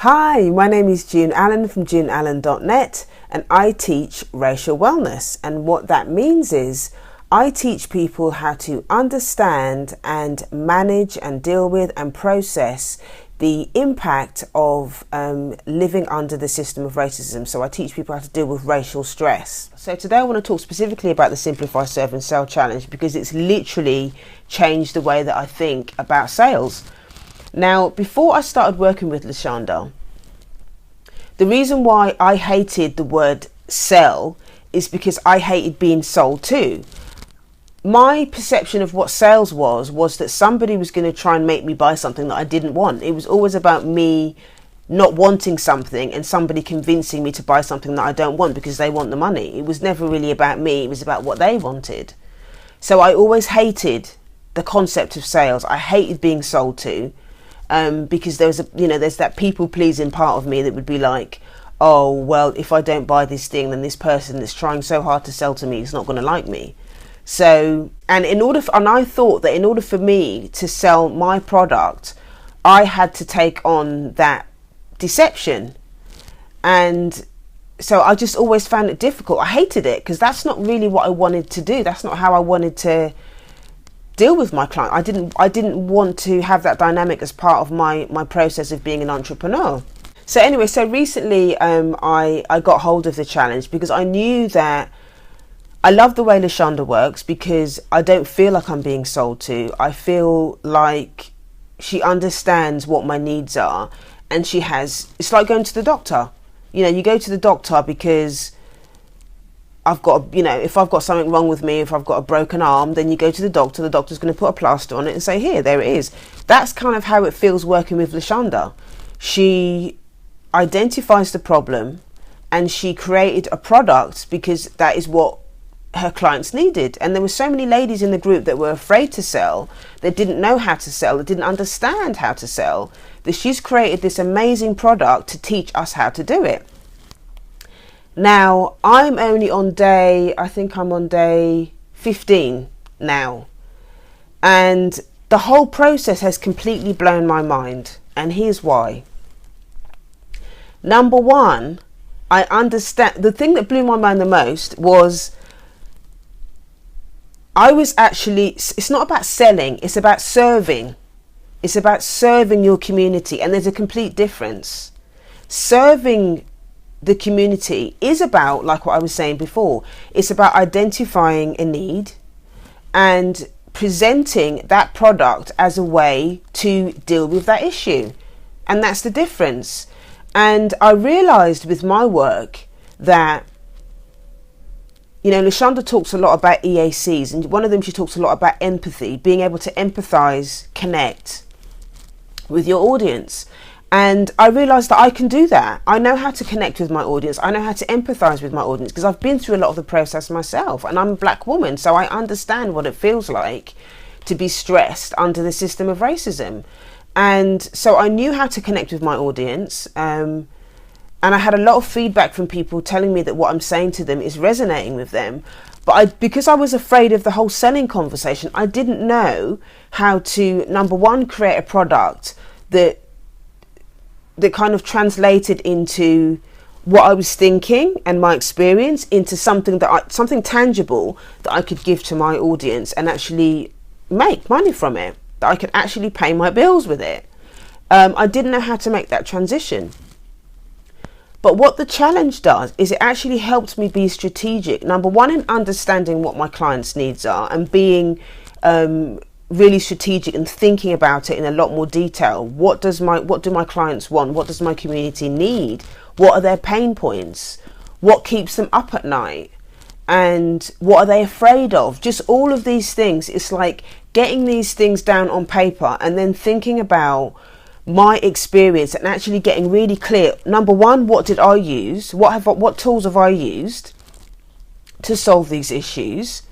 Hi, my name is June Allen from juneallen.net and I teach racial wellness. And what that means is I teach people how to understand and manage and deal with and process the impact of living under the system of racism. So I teach people how to deal with racial stress. So today I want to talk specifically about the Simplify, Serve and Sell Challenge because it's literally changed the way that I think about sales. Now, before I started working with Lashonda, the reason why I hated the word sell is because I hated being sold to. My perception of what sales was that somebody was going to try and make me buy something that I didn't want. It was always about me not wanting something and somebody convincing me to buy something that I don't want because they want the money. It was never really about me. It was about what they wanted. So I always hated the concept of sales. I hated being sold to. Because there's that people pleasing part of me that would be like, oh, well, if I don't buy this thing, then this person that's trying so hard to sell to me is not going to like me. So, and I thought that in order for me to sell my product, I had to take on that deception. And so I just always found it difficult. I hated it because that's not really what I wanted to do. That's not how I wanted to deal with my client. I didn't want to have that dynamic as part of my process of being an entrepreneur. So anyway, so recently I got hold of the challenge because I knew that I love the way Lashonda works because I don't feel like I'm being sold to. I feel like she understands what my needs are, and it's like going to the doctor. You go to the doctor because I've got, if I've got something wrong with me, if I've got a broken arm, then you go to the doctor. The doctor's going to put a plaster on it and say, here, there it is. That's kind of how it feels working with Lashonda. She identifies the problem and she created a product because that is what her clients needed. And there were so many ladies in the group that were afraid to sell, that didn't know how to sell, that didn't understand how to sell, that she's created this amazing product to teach us how to do it. Now, I'm only on I'm on day 15 now. And the whole process has completely blown my mind. And here's why. Number one, I understand. The thing that blew my mind the most was it's not about selling, it's about serving. It's about serving your community. And there's a complete difference. Serving the community is about, like what I was saying before, it's about identifying a need and presenting that product as a way to deal with that issue. And that's the difference. And I realized with my work that, Lashonda talks a lot about EACs, and one of them, she talks a lot about empathy, being able to empathize, connect with your audience. And I realised that I can do that. I know how to connect with my audience. I know how to empathise with my audience because I've been through a lot of the process myself, and I'm a black woman, so I understand what it feels like to be stressed under the system of racism. And so I knew how to connect with my audience, and I had a lot of feedback from people telling me that what I'm saying to them is resonating with them. But because I was afraid of the whole selling conversation, I didn't know how to, number one, create a product that kind of translated into what I was thinking and my experience into something tangible that I could give to my audience and actually make money from it, that I could actually pay my bills with it. I didn't know how to make that transition. But what the challenge does is it actually helped me be strategic. Number one, in understanding what my clients' needs are and being really strategic and thinking about it in a lot more detail. What do my clients want? What does my community need? What are their pain points? What keeps them up at night? And what are they afraid of? Just all of these things. It's like getting these things down on paper and then thinking about my experience and actually getting really clear. Number one, what did I use? What tools have I used to solve these issues?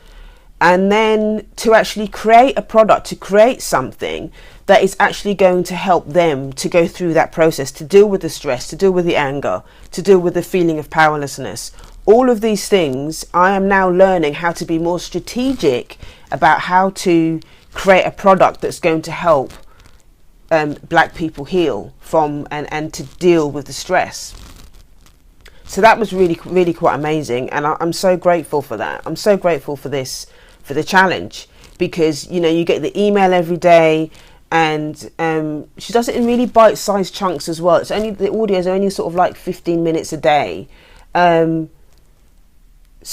And then to actually create a product, to create something that is actually going to help them to go through that process, to deal with the stress, to deal with the anger, to deal with the feeling of powerlessness. All of these things, I am now learning how to be more strategic about how to create a product that's going to help black people heal from and to deal with the stress. So that was really, really quite amazing, and I'm so grateful for that. I'm so grateful for this, for the challenge, because you get the email every day, and she does it in really bite-sized chunks as well. The audio is only sort of like 15 minutes a day, so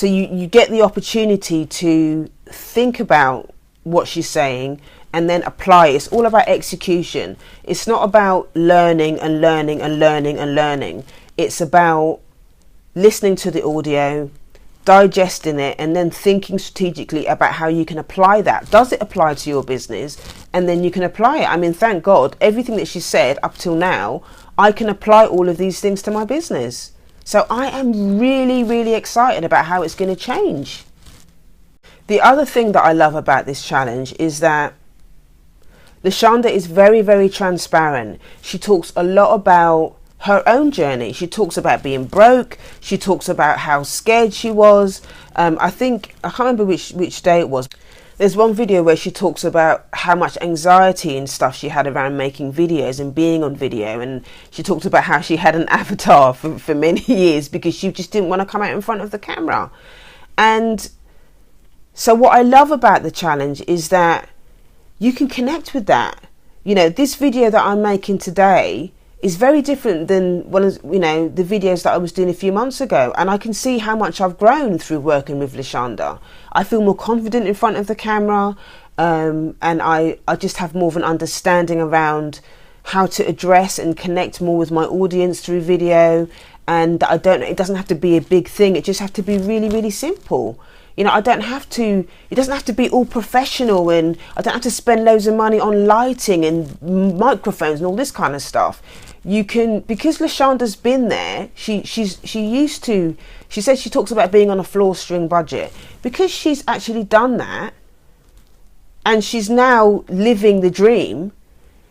you get the opportunity to think about what she's saying and then apply it. It's all about execution. It's not about learning and learning and learning and learning. It's about listening to the audio, digesting it, and then thinking strategically about how you can apply that. Does it apply to your business? And then you can apply it. I mean, thank God, everything that she said up till now, I can apply all of these things to my business. So I am really, really excited about how it's going to change. The other thing that I love about this challenge is that Lashonda is very, very transparent. She talks a lot about her own journey. She talks about being broke. She talks about how scared she was. I can't remember which day it was. There's one video where she talks about how much anxiety and stuff she had around making videos and being on video. And she talked about how she had an avatar for many years because she just didn't want to come out in front of the camera. And so what I love about the challenge is that you can connect with that. This video that I'm making today is very different than the videos that I was doing a few months ago, and I can see how much I've grown through working with Lashonda. I feel more confident in front of the camera, and I just have more of an understanding around how to address and connect more with my audience through video. And it doesn't have to be a big thing. It just has to be really, really simple. It doesn't have to be all professional, and I don't have to spend loads of money on lighting and microphones and all this kind of stuff. You can, because Lashonda's been there, she says she talks about being on a floor string budget. Because she's actually done that and she's now living the dream,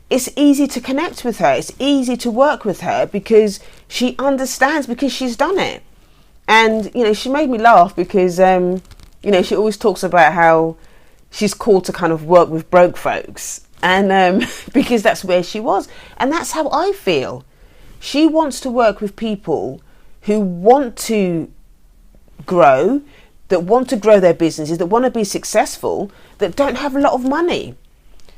it's easy to connect with her. It's easy to work with her because she understands, because she's done it. And, she made me laugh because, she always talks about how she's called to kind of work with broke folks. And because that's where she was. And that's how I feel. She wants to work with people who want to grow, that want to grow their businesses, that want to be successful, that don't have a lot of money.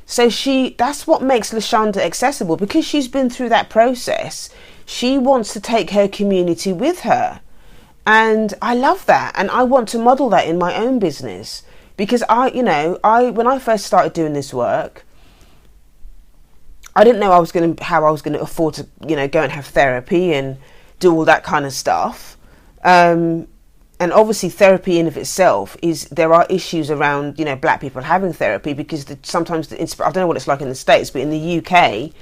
So that's what makes Lashonda accessible, because she's been through that process. She wants to take her community with her. And I love that. And I want to model that in my own business, because when I first started doing this work, I didn't know how I was going to afford to, go and have therapy and do all that kind of stuff. And obviously therapy in of itself there are issues around, black people having therapy, because sometimes I don't know what it's like in the States, but in the UK,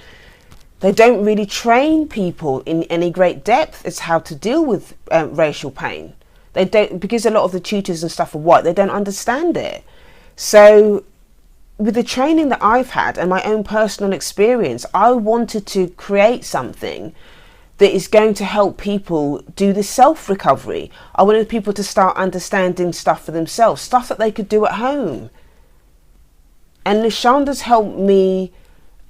they don't really train people in any great depth as how to deal with racial pain. They don't, because a lot of the tutors and stuff are white, they don't understand it. So with the training that I've had and my own personal experience, I wanted to create something that is going to help people do the self-recovery. I wanted people to start understanding stuff for themselves, stuff that they could do at home. And Lashonda's helped me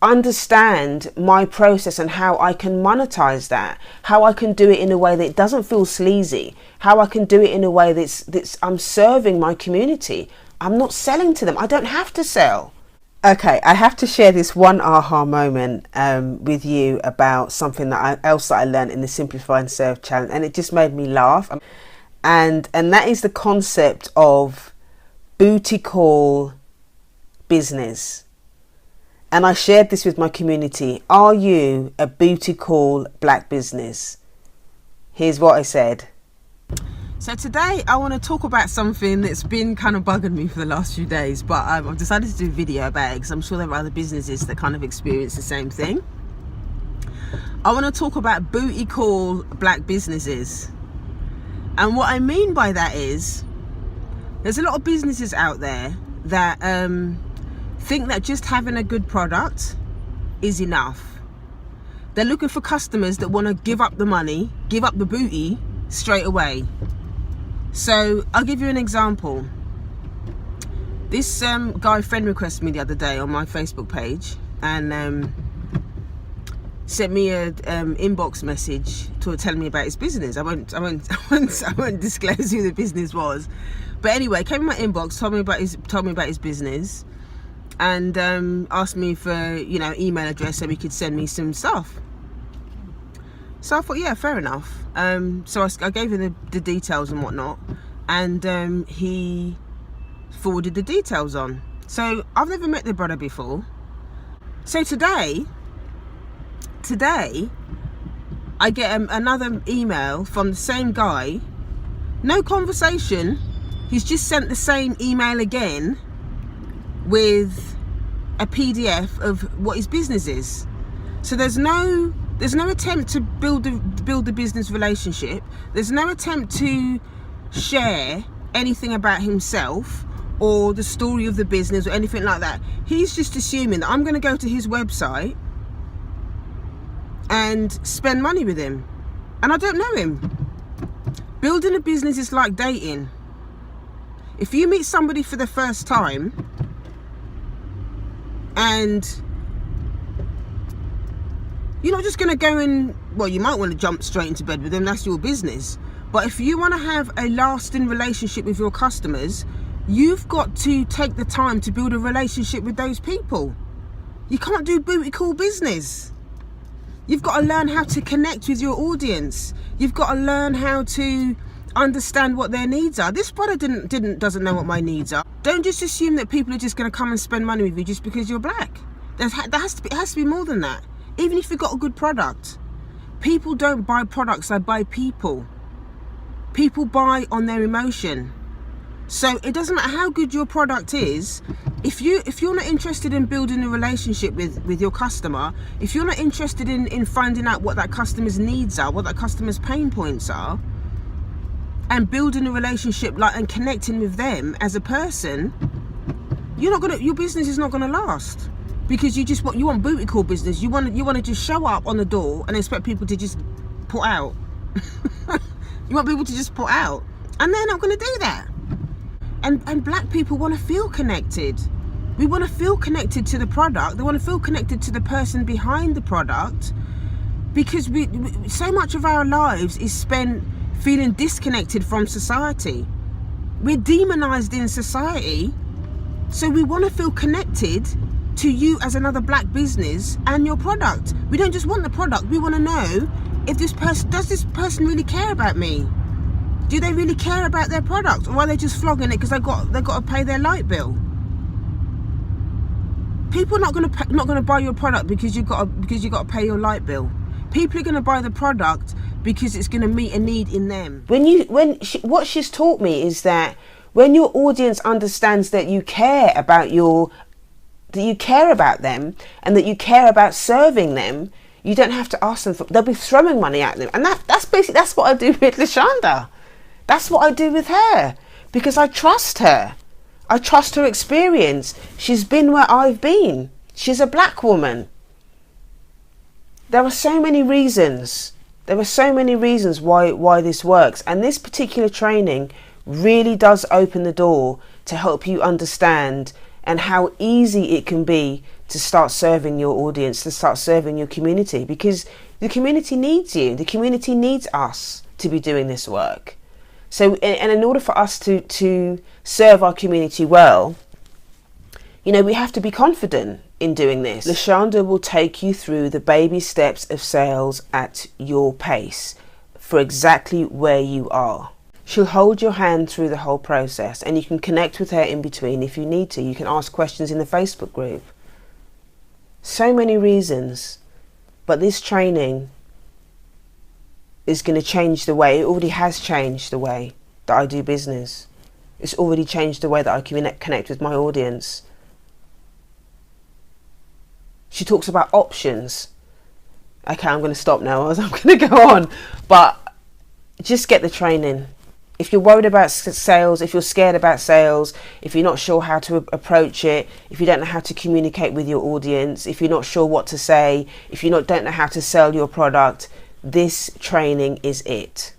understand my process and how I can monetize that, how I can do it in a way that it doesn't feel sleazy, how I can do it in a way that's I'm serving my community. I'm not selling to them. I don't have to sell. Okay, I have to share this one aha moment with you about something else that I learned in the Simplify and Serve Challenge, and it just made me laugh. And that is the concept of booty call business. And I shared this with my community. Are you a booty call black business? Here's what I said. So today I want to talk about something that's been kind of bugging me for the last few days, but I've decided to do a video about it because I'm sure there are other businesses that kind of experience the same thing. I want to talk about booty call black businesses. And what I mean by that is, there's a lot of businesses out there that think that just having a good product is enough. They're looking for customers that want to give up the money, give up the booty straight away. So I'll give you an example. This guy friend requested me the other day on my Facebook page, and sent me a inbox message to tell me about his business. I won't disclose who the business was, but anyway, came in my inbox, told me about his business, and asked me for email address so he could send me some stuff. So I thought, yeah, fair enough. So I gave him the details and whatnot, and he forwarded the details on. So I've never met the brother before. So today I get another email from the same guy. No conversation. He's just sent the same email again with a PDF of what his business is. So there's no attempt to build the business relationship. There's no attempt to share anything about himself or the story of the business or anything like that. He's just assuming that I'm going to go to his website and spend money with him, and I don't know him. Building a business is like dating. If you meet somebody for the first time and you're not just going to go in, well, you might want to jump straight into bed with them, that's your business. But if you want to have a lasting relationship with your customers, you've got to take the time to build a relationship with those people. You can't do booty call business. You've got to learn how to connect with your audience. You've got to learn how to understand what their needs are. This brother doesn't know what my needs are. Don't just assume that people are just going to come and spend money with you just because you're black. It has to be more than that. Even if you've got a good product, people don't buy products, they buy people. People buy on their emotion. So it doesn't matter how good your product is, if you're not interested in building a relationship with your customer, if you're not interested in finding out what that customer's needs are, what that customer's pain points are, and building a relationship and connecting with them as a person, your business is not gonna last. Because you want booty call business. You want to just show up on the door and expect people to just put out. You want people to just put out, and they're not going to do that. And black people want to feel connected. We want to feel connected to the product. They want to feel connected to the person behind the product, because so much of our lives is spent feeling disconnected from society. We're demonized in society, so we want to feel connected to you as another black business and your product. We don't just want the product, we want to know if does this person really care about me? Do they really care about their product, or are they just flogging it because they've got to pay their light bill? People are not going to buy your product because you got to pay your light bill. People are going to buy the product because it's going to meet a need in them. What she's taught me is that when your audience understands that you care about them and that you care about serving them, you don't have to ask them they'll be throwing money at them. And that's what I do with Lashonda. That's what I do with her, because I trust her. I trust her experience. She's been where I've been. She's a black woman. There are so many reasons. Why this works. And this particular training really does open the door to help you understand and how easy it can be to start serving your audience, to start serving your community, because the community needs you. The community needs us to be doing this work. So, and in order for us to serve our community well, we have to be confident in doing this. Lashonda will take you through the baby steps of sales at your pace for exactly where you are. She'll hold your hand through the whole process, and you can connect with her in between if you need to. You can ask questions in the Facebook group. So many reasons, but this training is going to change the way, it already has changed the way that I do business. It's already changed the way that I connect with my audience. She talks about options. Okay, I'm going to stop now, I'm going to go on, but just get the training. If you're worried about sales, if you're scared about sales, if you're not sure how to approach it, if you don't know how to communicate with your audience, if you're not sure what to say, if you don't know how to sell your product, this training is it.